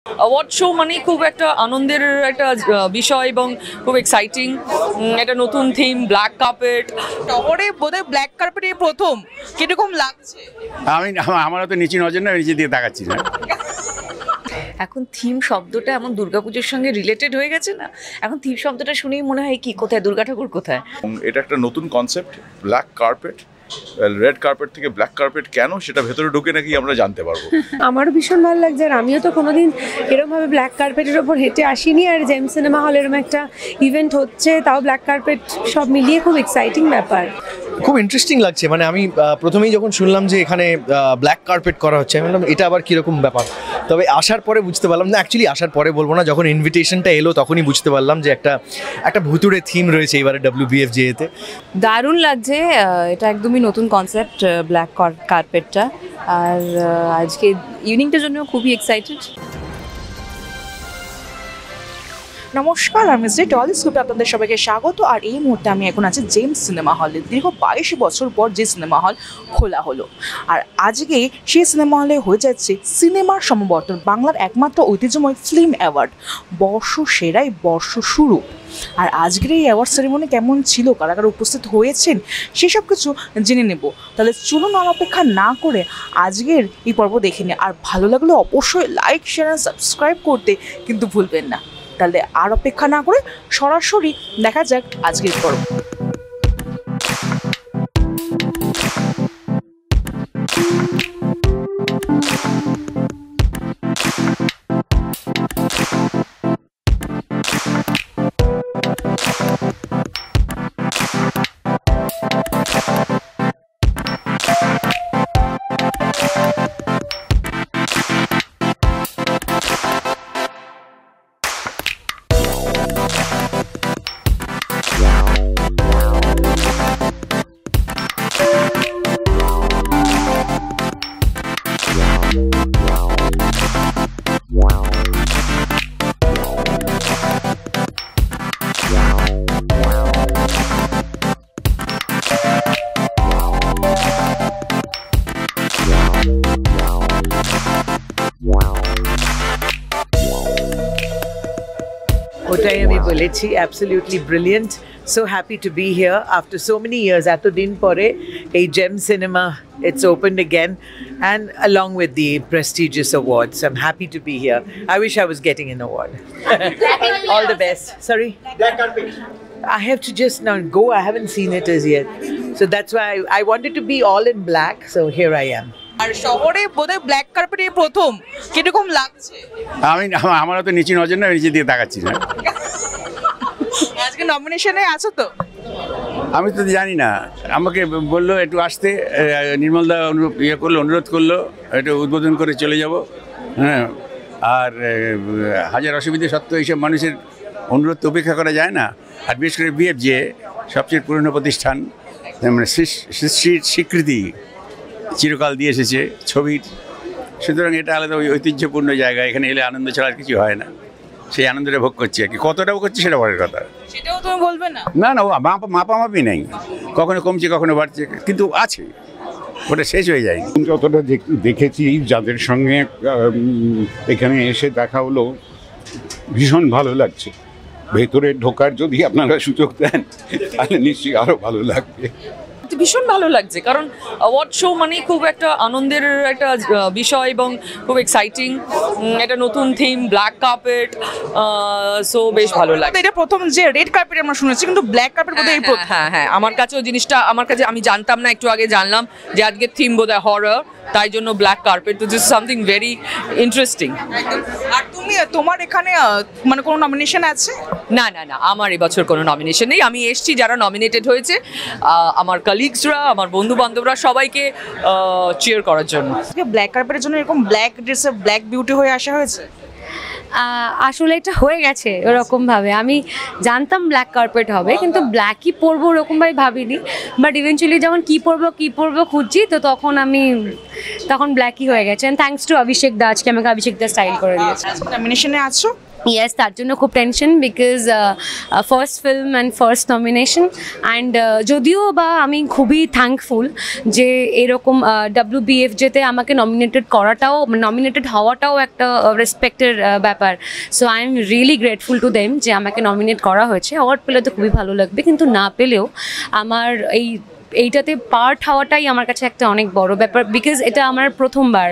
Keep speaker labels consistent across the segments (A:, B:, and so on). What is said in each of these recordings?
A: Award show মানে খুব একটা আনন্দের একটা বিষয় এবং খুব এক্সাইটিং। একটা নতুন থিম, ব্ল্যাক কার্পেট।
B: শহরে বোধহয় ব্ল্যাক কার্পেট এই প্রথম, কিরকম লাগছে?
C: আমারও তো নিচে নজর না, নিচে দিয়ে তাকাচ্ছি না।
A: এখন থিম শব্দটা এমন দুর্গাপুজোর সঙ্গে রিলেটেড হয়ে গেছে না, এখন থিম শব্দটা শুনেই মনে হয় কি কোথায় দুর্গা ঠাকুর কোথায়।
D: এটা একটা নতুন concept, black carpet. Red carpet থেকে ব্ল্যাক কার্পেট কেন, সেটা ভেতরে ঢুকে নাকি আমরা জানতে পারবো।
E: আমারও ভীষণ ভালো লাগছে, আর আমিও তো কোনোদিন এরকমভাবে ব্ল্যাক কার্পেটের ওপর হেঁটে আসিনি। আর জেম সিনেমা হল এরকম একটা ইভেন্ট হচ্ছে, তাও ব্ল্যাক কার্পেট, সব মিলিয়ে খুব এক্সাইটিং ব্যাপার।
F: খুব ইন্টারেস্টিং লাগছে। মানে আমি প্রথমেই যখন শুনলাম যে এখানে ব্ল্যাক কার্পেট করা হচ্ছে, আমি বললাম এটা আবার কীরকম ব্যাপার। তবে আসার পরে বুঝতে পারলাম, না অ্যাকচুয়ালি আসার পরে বলবো না, যখন ইনভিটেশনটা এলো তখনই বুঝতে পারলাম যে একটা ভুতুড়ে থিম রয়েছে এবারে WBFJA-তে।
G: দারুণ লাগছে, এটা একদমই নতুন কনসেপ্ট ব্ল্যাক কার্পেটটা। আর আজকে ইভিনিংটার জন্য খুবই এক্সাইটেড।
B: নমস্কার, আমি শ্রী টলি স্কুপে আপনাদের সবাইকে স্বাগত। আর এই মুহূর্তে আমি এখন আছি জেমস সিনেমা হলে। দীর্ঘ 22 বছর পর যে সিনেমা হল খোলা হলো, আর আজকে সেই সিনেমা হলে হয়ে যাচ্ছে সিনেমার সমাবর্তন, বাংলার একমাত্র ঐতিহ্যময় ফিল্ম অ্যাওয়ার্ড, বর্ষ সেরাই বর্ষ শুরু। আর আজকের এই অ্যাওয়ার্ড সেরেমনি কেমন ছিল, কারা কারা উপস্থিত হয়েছেন, সেসব কিছু জেনে নেব। তাহলে চলুন আর অপেক্ষা না করে আজকের এই পর্ব দেখে নিই। আর ভালো লাগলে অবশ্যই লাইক, শেয়ার আর সাবস্ক্রাইব করতে কিন্তু ভুলবেন না। তাহলে আর অপেক্ষা না করে সরাসরি দেখা যাক আজকের পর্ব।
H: ওটাই আমি বলেছি, absolutely brilliant. So happy to be here after so many years. এত দিন পরে এই Gem Cinema, it's opened again, and along with the prestigious awards. I'm happy to be here. I wish I was getting an award. All the best. Sorry? Black carpet. I have to just now go. I haven't seen it as yet. So that's why I wanted to be all in black. So here I am.
B: আর শহরে বোধহয় black carpet এই প্রথম, কিরকম লাগছে?
C: আমারও তো নিচে নজর না, নিচে দিয়ে তাকাচ্ছি না।
B: আজকে নমিনেশনে আছো তো?
C: আমি তো জানি না, আমাকে বললো একটু আসতে, নির্মলদা অনুরোধ করলো একটু উদ্বোধন করে চলে যাব। হ্যাঁ, আর হাজার অসুবিধা সত্ত্বেও এইসব মানুষের অনুরোধ তো উপেক্ষা করা যায় না। আর বিশেষ করে BFJA সবচেয়ে পুরনো প্রতিষ্ঠান, মানে সৃষ্টির স্বীকৃতি চিরকাল দিয়ে এসেছে ছবির, সুতরাং এটা আলাদা ঐতিহ্যপূর্ণ জায়গা। এখানে এলে আনন্দ ছাড়া আর কিছু হয় না, সেই আনন্দটা ভোগ করছি আর কি। কতটা ভোগ করছি সেটা পরের কথা।
B: সেটাও তুমি বলবে না?
C: না না, মাপামাপি নেই, কখনো কমছে কখনো বাড়ছে, কিন্তু আছে, ওটা শেষ হয়ে যায়।
I: যতটা দেখেছি, যাদের সঙ্গে এখানে এসে দেখা হলো, ভীষণ ভালো লাগছে। ভেতরে ঢোকার যদি আপনারা সুযোগ দেন তাহলে নিশ্চয়ই আরও ভালো লাগবে।
A: ভীষণ ভালো লাগছে, কারণ অ্যাওয়ার্ড শো মানে খুব একটা আনন্দের একটা বিষয় এবং খুব এক্সাইটিং। একটা নতুন থিম, ব্ল্যাক কার্পেট, সো বেশ ভালো লাগে।
B: এটা প্রথম যে রেড কার্পেট আমরা শুনেছি, কিন্তু ব্ল্যাক কার্পেট বোধহয় এই প্রথম।
A: হ্যাঁ হ্যাঁ, আমার কাছেও জিনিসটা, আমি জানতাম না, একটু আগে জানলাম যে আজকের থিম বোধহয় হরর, তাই জন্য ব্ল্যাক কার্পেট। তো this is something very interesting.
B: আর তোমার এখানে মানে কোনো নমিনেশন আছে?
A: না না না, আমার এবছর কোনো নমিনেশন নেই। আমি এসছি যারা নমিনেটেড হয়েছে, আমার কলিগসরা, আমার বন্ধু বান্ধবরা, সবাইকে চিয়ার করার জন্য।
B: ব্ল্যাক কার্পেটের জন্য এরকম ব্ল্যাক ড্রেসে ব্ল্যাক বিউটি হয়ে আসা হয়েছে?
E: আসলে এটা হয়ে গেছে ওরকমভাবে। আমি জানতাম ব্ল্যাক কার্পেট হবে, কিন্তু ব্ল্যাকই পরবো ওরকমভাবে ভাবিনি। বাট ইভেনচুয়ালি যখন কী পরবো খুঁজছি, তো তখন আমি তখন ব্ল্যাকই হয়ে গেছে। অ্যান্ড থ্যাঙ্কস টু অভিষেক দা, আজকে আমাকে অভিষেক দা স্টাইল করে দিয়েছে।
B: নমিনেশনে আছো?
E: ইয়েস, তার জন্য খুব tension, because first film and first nomination. And যদিও বা আমি খুবই থ্যাঙ্কফুল যে এরকম WBFJ-তে আমাকে নমিনেটেড হওয়াটাও একটা রেসপেক্টের ব্যাপার। So I am really grateful to them যে আমাকে নমিনেট করা হয়েছে। অ্যাওয়ার্ড পেলে তো খুবই ভালো লাগবে, কিন্তু না পেলেও আমার এইটাতে পার্ট হওয়াটাই আমার কাছে একটা অনেক বড় ব্যাপার, বিকজ এটা আমার প্রথমবার।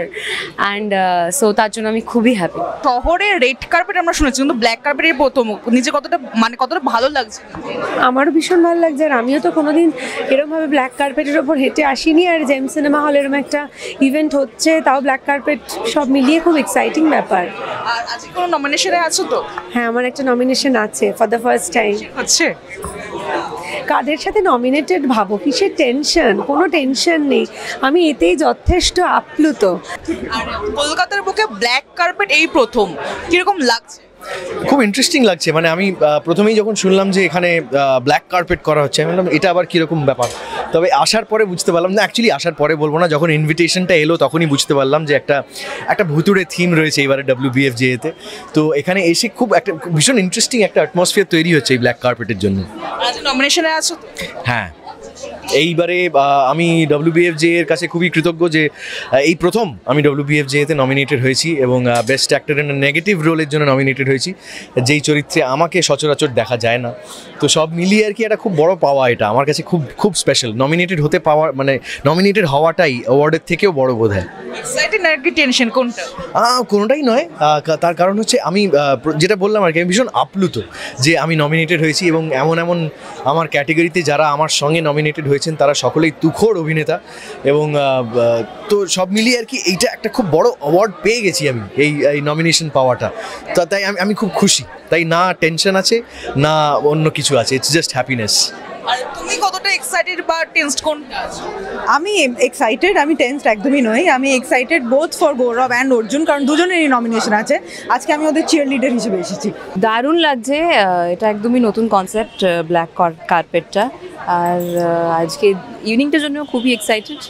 E: অ্যান্ড সো তার জন্য আমি খুবই হ্যাপি।
B: শহরে রেড কার্পেট আমরা শুনেছি, কিন্তু ব্ল্যাক কার্পেটের প্রথম, নিজে কতটা ভালো লাগছে?
E: আমারও ভীষণ ভালো লাগছে, আর আমিও তো কোনোদিন এরকমভাবে ব্ল্যাক কার্পেটের ওপর হেঁটে আসিনি। আর জেমস সিনেমা হল এরকম একটা ইভেন্ট হচ্ছে, তাও ব্ল্যাক কার্পেট, সব মিলিয়ে খুব এক্সাইটিং ব্যাপার।
B: আর আজকে কোনো নমিনেশনে আছো তো?
E: হ্যাঁ, আমার একটা নমিনেশন আছে ফর দ্য ফার্স্ট টাইম।
B: হচ্ছে
E: কাদের সাথে নমিনেটেড ভাবো, কিসের টেনশন? কোনো টেনশন নেই, আমি এতেই যথেষ্ট আপ্লুত।
B: আর কলকাতার বুকে ব্ল্যাক কার্পেট এই প্রথম, কিরকম লাগছে?
F: খুব ইন্টারেস্টিং লাগছে, মানে আমি প্রথমেই যখন শুনলাম যে এখানে ব্ল্যাক কার্পেট করা হচ্ছে, আমি বললাম এটা আবার কীরকম ব্যাপার। তবে আসার পরে বুঝতে পারলাম, না অ্যাকচুয়ালি আসার পরে বলবো না, যখন ইনভিটেশনটা এলো তখনই বুঝতে পারলাম যে একটা ভুতুড়ে থিম রয়েছে এবারে WBFJ-তে। তো এখানে এসে খুব একটা ভীষণ ইন্টারেস্টিং একটা অ্যাটমসফিয়ার তৈরি হচ্ছে এই ব্ল্যাক কার্পেটের জন্য।
B: আজ নমিনেশনে আছো?
F: হ্যাঁ, এইবারে আমি WBFJ-এর কাছে খুবই কৃতজ্ঞ যে এই প্রথম আমি WBFJ-তে নমিনেটেড হয়েছি, এবং বেস্ট অ্যাক্টর ইন নেগেটিভ রোলের জন্য নমিনেটেড হয়েছি, যেই চরিত্রে আমাকে সচরাচর দেখা যায় না। তো সব মিলিয়ে আর কি একটা খুব বড় পাওয়া, এটা আমার কাছে খুব খুব স্পেশাল। নমিনেটেড হতে পাওয়া, মানে নমিনেটেড হওয়াটাই অ্যাওয়ার্ডের থেকেও বড় বোধ হয়।
B: এক্সাইটেড নাকি টেনশন, কোনটা?
F: কোনোটাই নয়, তার কারণ হচ্ছে আমি যেটা বললাম আর কি, আমি ভীষণ আপ্লুত যে আমি নমিনেটেড হয়েছি, এবং এমন আমার ক্যাটেগরিতে যারা আমার সঙ্গে নমিনেটেড হয়েছেন তারা সকলেই তুখোড় অভিনেতা, এবং তো সব মিলিয়ে আর কি এইটা একটা খুব বড় অ্যাওয়ার্ড পেয়ে গেছি আমি, এই নমিনেশন পাওয়াটা। তাই আমি খুব খুশি, তাই না টেনশন আছে না অন্য কিছু আছে, ইটস জাস্ট হ্যাপিনেস।
B: আর তুমি কতটা এক্সাইটেড বা টেনসড কোনটা?
J: আমি এক্সাইটেড, আমি টেন্সড একদমই নই। আমি excited both for Gaurav and Arjun, কারণ দুজনেরই নমিনেশন আছে। আজকে আমি ওদের চিয়ার লিডার হিসেবে এসেছি।
G: দারুণ লাগছে, এটা একদমই নতুন কনসেপ্ট ব্ল্যাক কার্পেটটা। আর আজকে ইভিনিংটার জন্য খুবই এক্সাইটেড।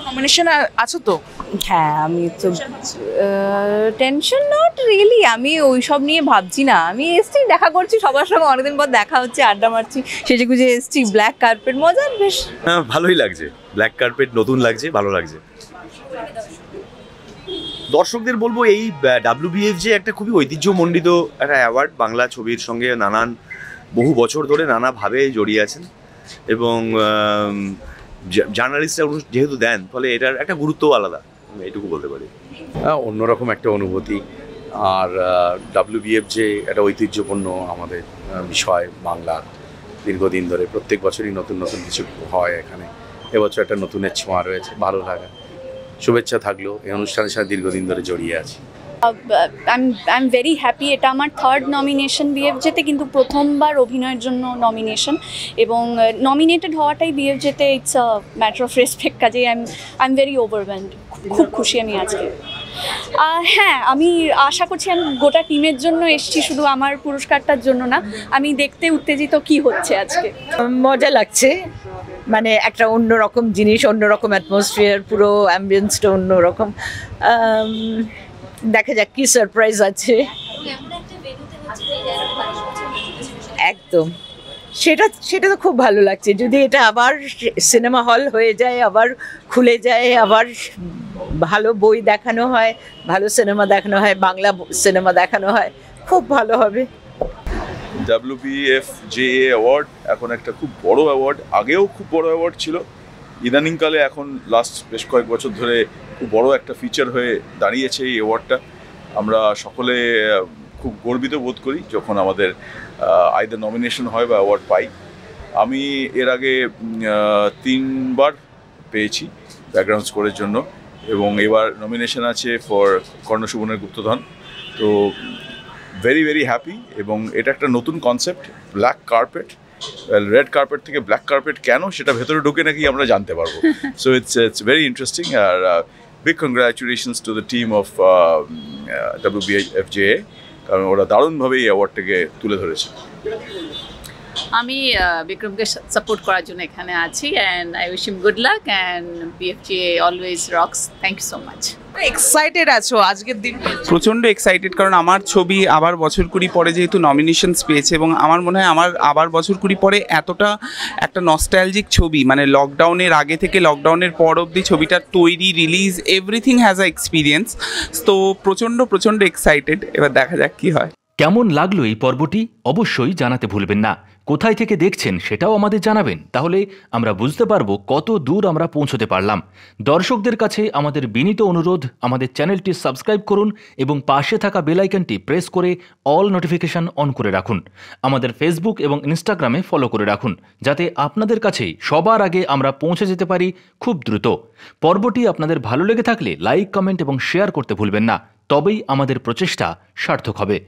B: নমিনেশন আছো তো?
G: হ্যাঁ, আমি তো টেনশন নট রিয়েলি, আমি ওইসব নিয়ে ভাবছি না। আমি এসছি, দেখা করছি সবার সঙ্গে, অনেকদিন পর দেখা হচ্ছে, আড্ডা মারছি, সেজে গুজে এসছি। ব্ল্যাক কার্পেট মজার, বেশ
K: ভালোই লাগছে। ব্ল্যাক কার্পেট নতুন লাগছে, ভালো লাগছে। দর্শকদের বলবো এই WBFJ একটা খুবই ঐতিহ্যমণ্ডিত একটা অ্যাওয়ার্ড, বাংলা ছবির সঙ্গে বহু বছর ধরে নানাভাবে জড়িয়ে আছেন, এবং জার্নালিস্টরা যেহেতু দেন, ফলে এটার একটা গুরুত্বও আলাদা, এইটুকু বলতে পারি। অন্যরকম একটা অনুভূতি। আর WBFJ একটা ঐতিহ্যপূর্ণ আমাদের বিষয়, বাংলার দীর্ঘদিন ধরে প্রত্যেক বছরই নতুন নতুন কিছু হয় এখানে। এবছর একটা নতুনের ছোঁয়া রয়েছে, ভালো লাগা। শুভেচ্ছা থাকলো, এই অনুষ্ঠানের সাথে দীর্ঘদিন ধরে জড়িয়ে আছি।
L: I am very happy. এটা আমার থার্ড নমিনেশন BFJ-তে, কিন্তু প্রথমবার অভিনয়ের জন্য নমিনেশন, এবং নমিনেটেড হওয়াটাই BFJ-তে it's a matter of respect. কাজে আই এম ভেরি ওভারওয়েলমড, খুব খুশি আমি আজকে। হ্যাঁ, আমি আশা করছি, আমি গোটা টিমের জন্য এসেছি, শুধু আমার পুরস্কারটার জন্য না। আমি দেখতে উত্তেজিত কি হচ্ছে আজকে।
H: মজা লাগছে, মানে একটা অন্যরকম জিনিস, অন্যরকম অ্যাটমসফিয়ার, পুরো অ্যাম্বিয়েন্সটা অন্যরকম। দেখা যাক কি সারপ্রাইজ আছে। একদম, সেটা তো খুব ভালো লাগছে। যদি এটা আবার সিনেমা হল হয়ে যায়, আবার খুলে যায়, আবার ভালো বই দেখানো হয়, ভালো সিনেমা দেখানো হয়, বাংলা সিনেমা দেখানো হয়, খুব ভালো হবে।
D: WBFJ অ্যাওয়ার্ড এখন একটা খুব বড় অ্যাওয়ার্ড, আগেও খুব বড় অ্যাওয়ার্ড ছিল, ইদানিংকালে এখন লাস্ট বেশ কয়েক বছর ধরে খুব বড় একটা ফিচার হয়ে দাঁড়িয়েছে এই অ্যাওয়ার্ডটা। আমরা সকলে খুব গর্বিত বোধ করি যখন আমাদের আইদার নমিনেশন হয় বা অ্যাওয়ার্ড পাই। আমি এর আগে 3বার পেয়েছি ব্যাকগ্রাউন্ড স্কোরের জন্য, এবং এবার নমিনেশন আছে ফর কর্ণসুবর্ণের গুপ্তধন। তো ভেরি ভেরি হ্যাপি, এবং এটা একটা নতুন concept black carpet. Red carpet থেকে ব্ল্যাক কার্পেট কেন, সেটা ভেতরে ঢুকে নাকি আমরা জানতে পারবো। So it's very interesting. আর big congratulations to the team of WBFJ, কারণ ওরা দারুণভাবে এই অ্যাওয়ার্ডটাকে তুলে ধরেছে।
M: আমি বিক্রমকে সাপোর্ট করার জন্য এখানে আছি and I wish him good luck and BFJ always rocks. Thank you so much.
B: Excited আছো আজকের দিন?
N: প্রচণ্ড এক্সাইটেড, কারণ আমার ছবি আবার বছর কুড়ি পরে যেহেতু নমিনেশনস পেয়েছে, এবং আমার মনে হয় আমার আবার বছর কুড়ি পরে এতটা একটা নস্টালজিক ছবি, মানে লকডাউনের আগে থেকে লকডাউনের পর অবধি ছবিটার তৈরি, release, everything has a experience. তো প্রচণ্ড এক্সাইটেড, এবার দেখা যাক কী হয়।
O: কেমন লাগলো এই পর্বটি অবশ্যই জানাতে ভুলবেন না। কোথায় থেকে দেখছেন সেটাও আমাদের জানাবেন, তাহলে আমরা বুঝতে পারবো কত দূর আমরা পৌঁছতে পারলাম। দর্শকদের কাছে আমাদের বিনীত অনুরোধ, আমাদের চ্যানেলটি সাবস্ক্রাইব করুন এবং পাশে থাকা বেল আইকনটি প্রেস করে অল নোটিফিকেশন অন করে রাখুন। আমাদের ফেসবুক এবং ইনস্টাগ্রামে ফলো করে রাখুন, যাতে আপনাদের কাছে সবার আগে আমরা পৌঁছে যেতে পারি খুব দ্রুত। পর্বটি আপনাদের ভালো লেগে থাকলে লাইক, কমেন্ট এবং শেয়ার করতে ভুলবেন না, তবেই আমাদের প্রচেষ্টা সার্থক হবে।